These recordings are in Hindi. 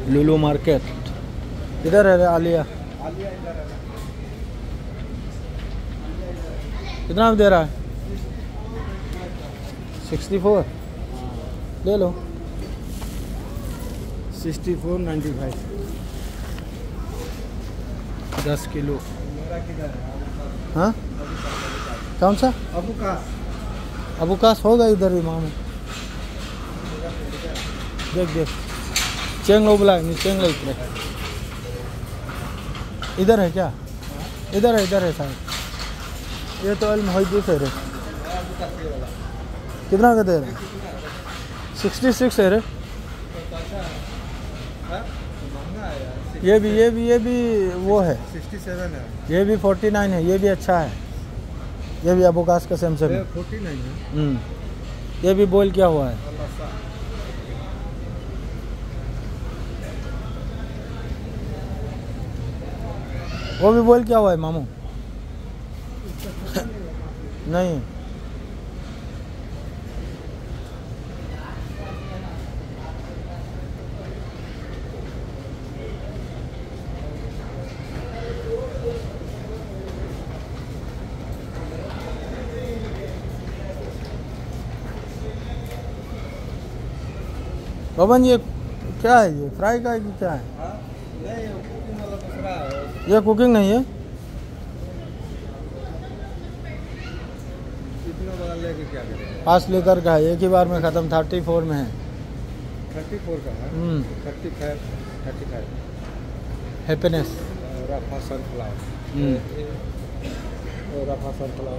लुलु मार्केट इधर है रे आलिया। कितना दे रहा है? 64 ले लो। 64.95 10 किलो। हाँ कौन सा? अबुकास होगा इधर इमाम में। देख देख चेंग लो बुला नहीं चेंग लो इतने। इधर है क्या? इधर है शायद। ये तो अल मुहद्दिस है रे। कितना का दे रहे? 66 है रे। ये भी वो है 67 है। ये भी 49 है। ये भी अच्छा है। ये भी अबुकास का सैमसंग है। 49 है। ये भी बोल क्या हुआ है? वो भी बोल क्या हुआ है मामू? नहीं बबन ये क्या है? ये फ्राई का है कि क्या है? ये कुकिंग नहीं है। इतना बड़ा लेके क्या करेंगे? 5 लीटर का है। एक ही बार में ख़त्म। 34 में है। 34 का है। 35 हैप्पीनेस। रफा सनफ्लावर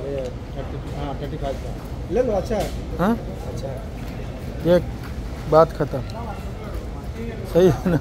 ये 35 का ले लो। अच्छा है। हाँ अच्छा है। ये बात ख़त्म। सही है ना?